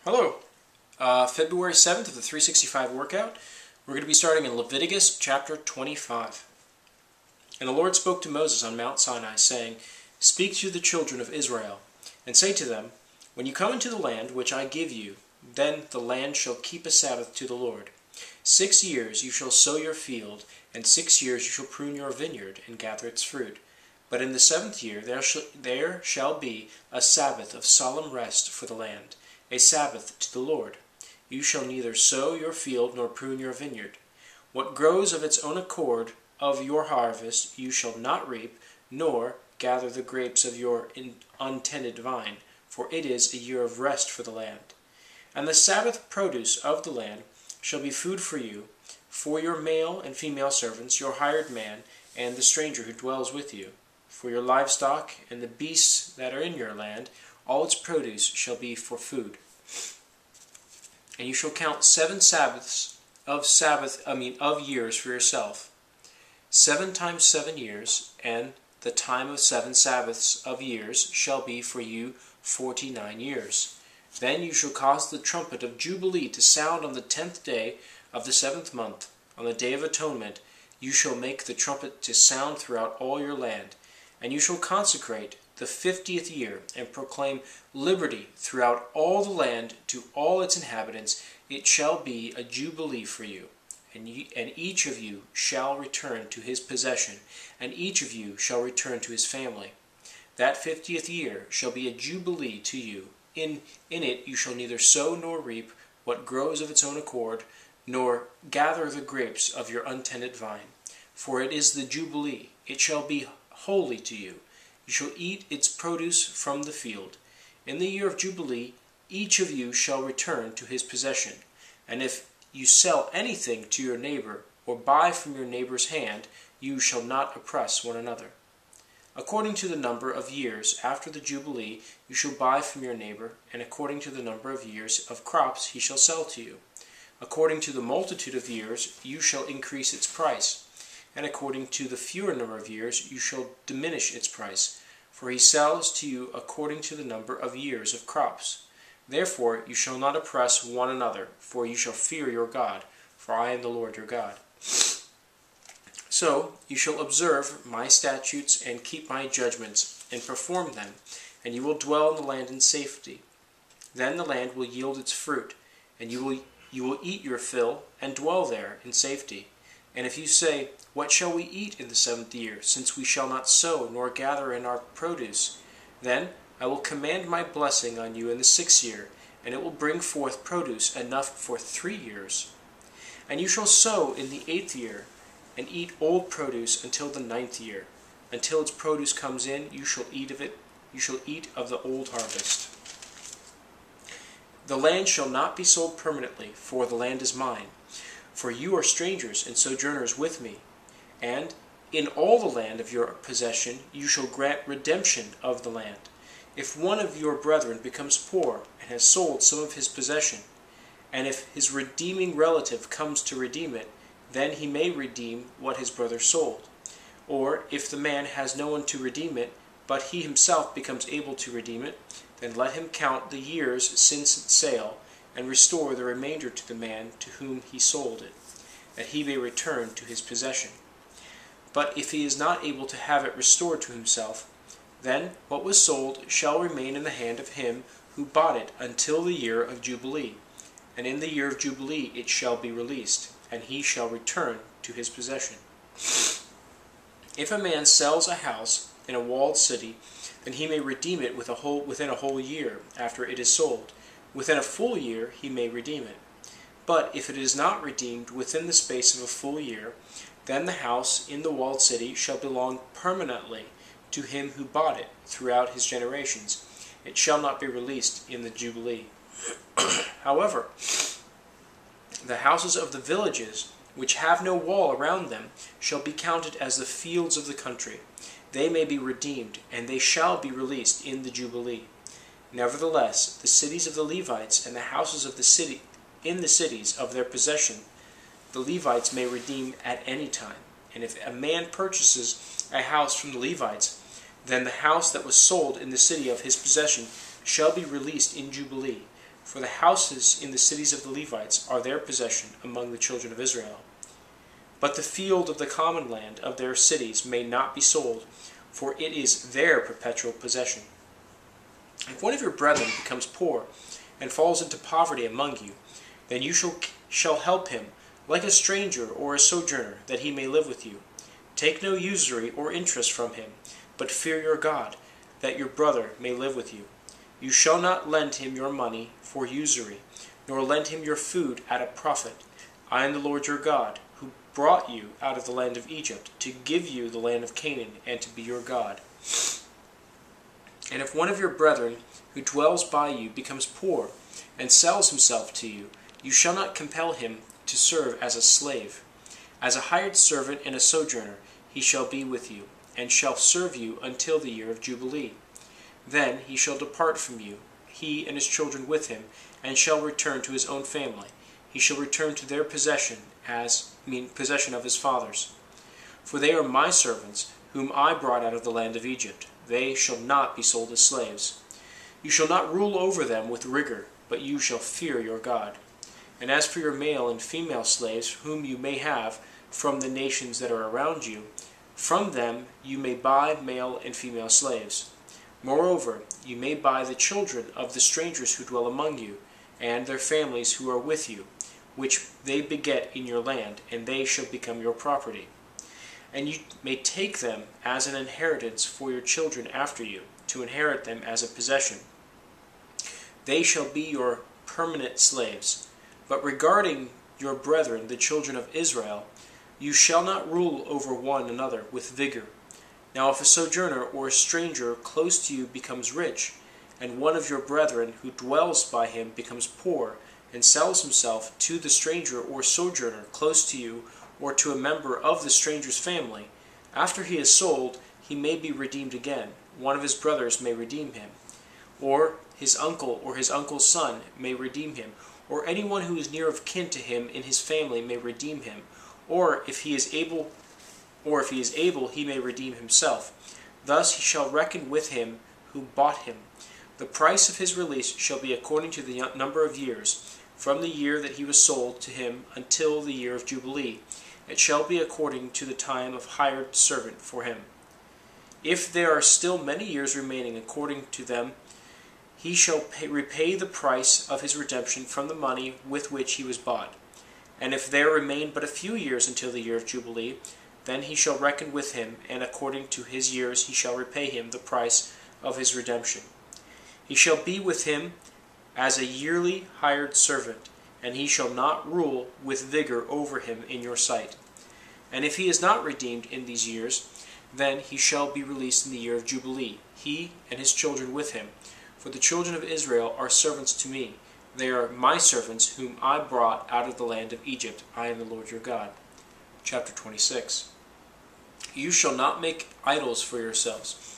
Hello. February 7th of the 365 workout. We're going to be starting in Leviticus chapter 25. And the Lord spoke to Moses on Mount Sinai, saying, Speak to the children of Israel, and say to them, When you come into the land which I give you, then the land shall keep a Sabbath to the Lord. 6 years you shall sow your field, and 6 years you shall prune your vineyard, and gather its fruit. But in the 7th year there shall be a Sabbath of solemn rest for the land, a Sabbath to the Lord. You shall neither sow your field nor prune your vineyard. What grows of its own accord of your harvest you shall not reap, nor gather the grapes of your untended vine, for it is a year of rest for the land. And the Sabbath produce of the land shall be food for you, for your male and female servants, your hired man, and the stranger who dwells with you. For your livestock and the beasts that are in your land, all its produce shall be for food. And you shall count 7 Sabbaths of years for yourself. 7 times 7 years, and the time of 7 Sabbaths of years shall be for you 49 years. Then you shall cause the trumpet of Jubilee to sound on the 10th day of the 7th month. On the day of atonement you shall make the trumpet to sound throughout all your land. And you shall consecrate the 50th year, and proclaim liberty throughout all the land to all its inhabitants. It shall be a jubilee for you, and each of you shall return to his possession, and each of you shall return to his family. That 50th year shall be a jubilee to you. In it you shall neither sow nor reap what grows of its own accord, nor gather the grapes of your untended vine. For it is the jubilee. It shall be holy to you. You shall eat its produce from the field. In the year of Jubilee, each of you shall return to his possession. And if you sell anything to your neighbor, or buy from your neighbor's hand, you shall not oppress one another. According to the number of years after the Jubilee, you shall buy from your neighbor, and according to the number of years of crops he shall sell to you. According to the multitude of years, you shall increase its price. And according to the fewer number of years, you shall diminish its price, for he sells to you according to the number of years of crops. Therefore you shall not oppress one another, for you shall fear your God, for I am the Lord your God. So you shall observe my statutes and keep my judgments, and perform them, and you will dwell in the land in safety. Then the land will yield its fruit, and you will eat your fill, and dwell there in safety. And if you say, What shall we eat in the 7th year, since we shall not sow nor gather in our produce? Then I will command my blessing on you in the 6th year, and it will bring forth produce enough for 3 years. And you shall sow in the 8th year, and eat old produce until the 9th year. Until its produce comes in, you shall eat of it. You shall eat of the old harvest. The land shall not be sold permanently, for the land is mine. For you are strangers and sojourners with me. And in all the land of your possession you shall grant redemption of the land. If one of your brethren becomes poor and has sold some of his possession, and if his redeeming relative comes to redeem it, then he may redeem what his brother sold. Or if the man has no one to redeem it, but he himself becomes able to redeem it, then let him count the years since its sale, and restore the remainder to the man to whom he sold it, that he may return to his possession. But if he is not able to have it restored to himself, then what was sold shall remain in the hand of him who bought it until the year of Jubilee. And in the year of Jubilee it shall be released, and he shall return to his possession. If a man sells a house in a walled city, then he may redeem it within a whole year after it is sold. Within a full year he may redeem it. But if it is not redeemed within the space of a full year, then the house in the walled city shall belong permanently to him who bought it throughout his generations. It shall not be released in the Jubilee. However, the houses of the villages which have no wall around them shall be counted as the fields of the country. They may be redeemed, and they shall be released in the Jubilee. Nevertheless, the cities of the Levites and the houses of the city in the cities of their possession, the Levites may redeem at any time. And if a man purchases a house from the Levites, then the house that was sold in the city of his possession shall be released in Jubilee. For the houses in the cities of the Levites are their possession among the children of Israel. But the field of the common land of their cities may not be sold, for it is their perpetual possession. If one of your brethren becomes poor, and falls into poverty among you, then you shall help him, like a stranger or a sojourner, that he may live with you. Take no usury or interest from him, but fear your God, that your brother may live with you. You shall not lend him your money for usury, nor lend him your food at a profit. I am the Lord your God, who brought you out of the land of Egypt, to give you the land of Canaan, and to be your God. And if one of your brethren who dwells by you becomes poor, and sells himself to you, you shall not compel him to serve as a slave. As a hired servant and a sojourner he shall be with you, and shall serve you until the year of Jubilee. Then he shall depart from you, he and his children with him, and shall return to his own family. He shall return to their possession, possession of his fathers. For they are my servants, whom I brought out of the land of Egypt. They shall not be sold as slaves. You shall not rule over them with rigor, but you shall fear your God. And as for your male and female slaves, whom you may have from the nations that are around you, from them you may buy male and female slaves. Moreover, you may buy the children of the strangers who dwell among you, and their families who are with you, which they beget in your land, and they shall become your property. And you may take them as an inheritance for your children after you, to inherit them as a possession. They shall be your permanent slaves. But regarding your brethren, the children of Israel, you shall not rule over one another with vigor. Now if a sojourner or a stranger close to you becomes rich, and one of your brethren who dwells by him becomes poor, and sells himself to the stranger or sojourner close to you, or to a member of the stranger's family, after he is sold, he may be redeemed again. One of his brothers may redeem him, or his uncle or his uncle's son may redeem him, or anyone who is near of kin to him in his family may redeem him, or if he is able, he may redeem himself. Thus he shall reckon with him who bought him. The price of his release shall be according to the number of years, from the year that he was sold to him until the year of Jubilee. It shall be according to the time of hired servant for him. If there are still many years remaining according to them, he shall repay the price of his redemption from the money with which he was bought. And if there remain but a few years until the year of Jubilee, then he shall reckon with him, and according to his years he shall repay him the price of his redemption. He shall be with him as a yearly hired servant, and he shall not rule with vigor over him in your sight. And if he is not redeemed in these years, then he shall be released in the year of Jubilee, he and his children with him. For the children of Israel are servants to me. They are my servants, whom I brought out of the land of Egypt. I am the Lord your God. Chapter 26. You shall not make idols for yourselves.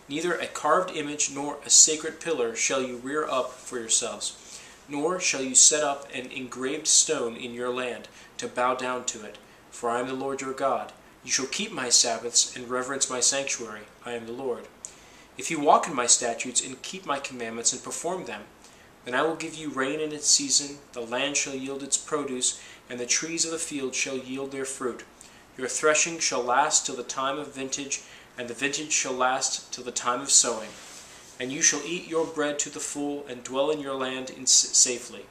Neither a carved image nor a sacred pillar shall you rear up for yourselves, nor shall you set up an engraved stone in your land to bow down to it. For I am the Lord your God. You shall keep my Sabbaths and reverence my sanctuary. I am the Lord. If you walk in my statutes and keep my commandments and perform them, then I will give you rain in its season, the land shall yield its produce, and the trees of the field shall yield their fruit. Your threshing shall last till the time of vintage, and the vintage shall last till the time of sowing. And you shall eat your bread to the full, and dwell in your land safely.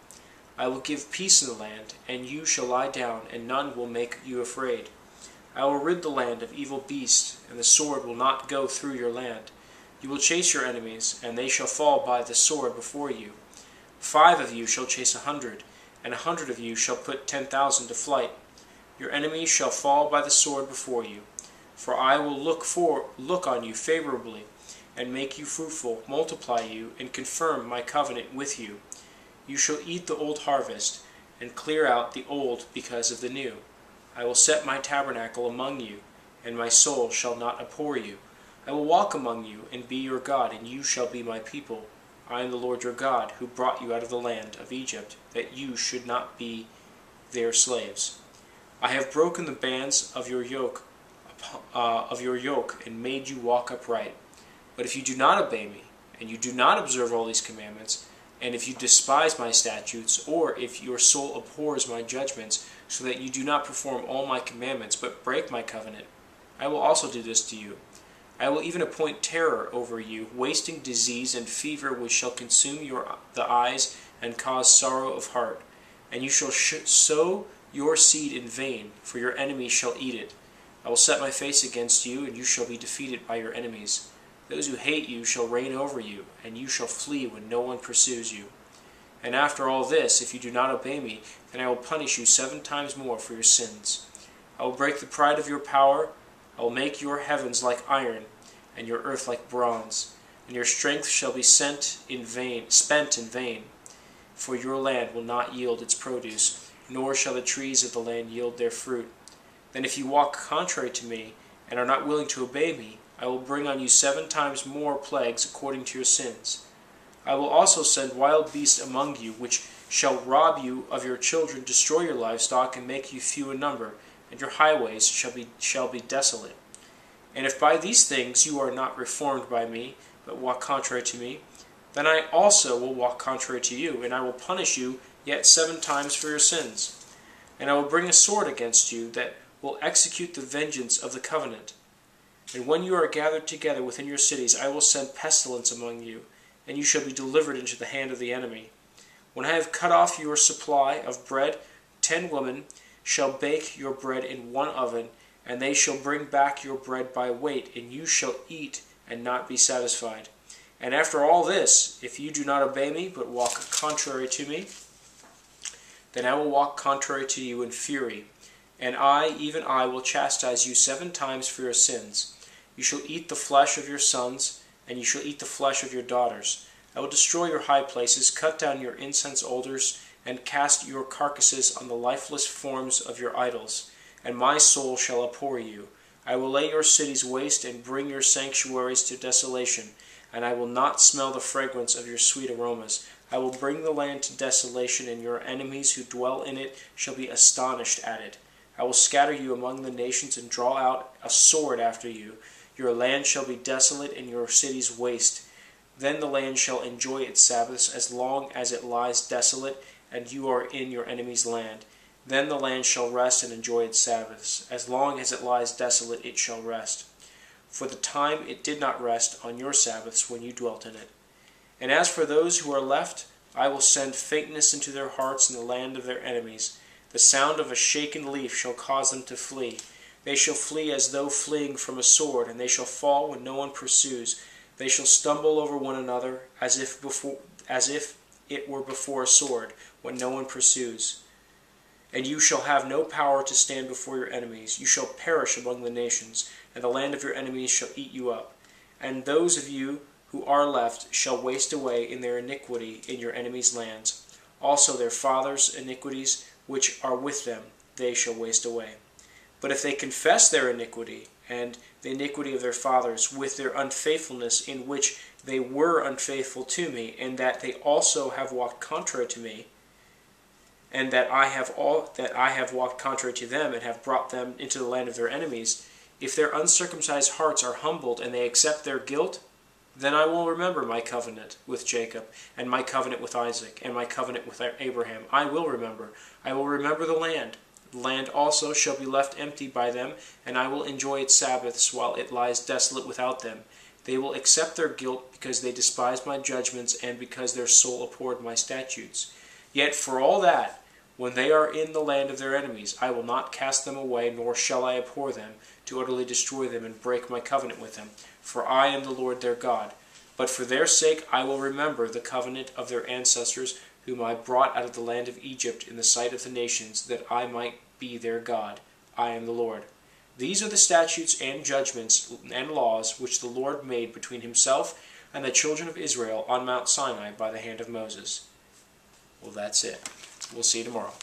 I will give peace in the land, and you shall lie down, and none will make you afraid. I will rid the land of evil beasts, and the sword will not go through your land. You will chase your enemies, and they shall fall by the sword before you. 5 of you shall chase 100, and 100 of you shall put 10,000 to flight. Your enemies shall fall by the sword before you. For I will look on you favorably, and make you fruitful, multiply you, and confirm my covenant with you. You shall eat the old harvest, and clear out the old because of the new. I will set my tabernacle among you, and my soul shall not abhor you. I will walk among you, and be your God, and you shall be my people. I am the Lord your God, who brought you out of the land of Egypt, that you should not be their slaves. I have broken the bands of your yoke, and made you walk upright. But if you do not obey me, and you do not observe all these commandments, And if you despise my statutes, or if your soul abhors my judgments, so that you do not perform all my commandments, but break my covenant, I will also do this to you. I will even appoint terror over you, wasting disease and fever which shall consume the eyes and cause sorrow of heart. And you shall sow your seed in vain, for your enemies shall eat it. I will set my face against you, and you shall be defeated by your enemies. Those who hate you shall reign over you, and you shall flee when no one pursues you. And after all this, if you do not obey me, then I will punish you 7 times more for your sins. I will break the pride of your power. I will make your heavens like iron, and your earth like bronze. And your strength shall be spent in vain. For your land will not yield its produce, nor shall the trees of the land yield their fruit. Then if you walk contrary to me, and are not willing to obey me, I will bring on you 7 times more plagues according to your sins. I will also send wild beasts among you, which shall rob you of your children, destroy your livestock, and make you few in number, and your highways shall be desolate. And if by these things you are not reformed by me, but walk contrary to me, then I also will walk contrary to you, and I will punish you yet 7 times for your sins. And I will bring a sword against you that will execute the vengeance of the covenant. And when you are gathered together within your cities, I will send pestilence among you, and you shall be delivered into the hand of the enemy. When I have cut off your supply of bread, 10 women shall bake your bread in one oven, and they shall bring back your bread by weight, and you shall eat and not be satisfied. And after all this, if you do not obey me, but walk contrary to me, then I will walk contrary to you in fury, and I, even I, will chastise you 7 times for your sins. You shall eat the flesh of your sons, and you shall eat the flesh of your daughters. I will destroy your high places, cut down your incense altars, and cast your carcasses on the lifeless forms of your idols. And my soul shall abhor you. I will lay your cities waste and bring your sanctuaries to desolation, and I will not smell the fragrance of your sweet aromas. I will bring the land to desolation, and your enemies who dwell in it shall be astonished at it. I will scatter you among the nations and draw out a sword after you. Your land shall be desolate and your cities waste. Then the land shall enjoy its Sabbaths as long as it lies desolate, and you are in your enemy's land. Then the land shall rest and enjoy its Sabbaths. As long as it lies desolate, it shall rest. For the time it did not rest on your Sabbaths when you dwelt in it. And as for those who are left, I will send faintness into their hearts in the land of their enemies. The sound of a shaken leaf shall cause them to flee. They shall flee as though fleeing from a sword, and they shall fall when no one pursues. They shall stumble over one another as if it were before a sword, when no one pursues. And you shall have no power to stand before your enemies. You shall perish among the nations, and the land of your enemies shall eat you up. And those of you who are left shall waste away in their iniquity in your enemies' lands. Also their fathers' iniquities, which are with them, they shall waste away. But if they confess their iniquity, and the iniquity of their fathers, with their unfaithfulness in which they were unfaithful to me, and that they also have walked contrary to me, and that I have walked contrary to them, and have brought them into the land of their enemies, if their uncircumcised hearts are humbled, and they accept their guilt, then I will remember my covenant with Jacob, and my covenant with Isaac, and my covenant with Abraham. I will remember. I will remember the land. The land also shall be left empty by them, and I will enjoy its Sabbaths while it lies desolate without them. They will accept their guilt because they despised my judgments, and because their soul abhorred my statutes. Yet for all that, when they are in the land of their enemies, I will not cast them away, nor shall I abhor them, to utterly destroy them and break my covenant with them. For I am the Lord their God. But for their sake I will remember the covenant of their ancestors, whom I brought out of the land of Egypt in the sight of the nations, that I might be their God. I am the Lord. These are the statutes and judgments and laws which the Lord made between himself and the children of Israel on Mount Sinai by the hand of Moses. Well, that's it. We'll see you tomorrow.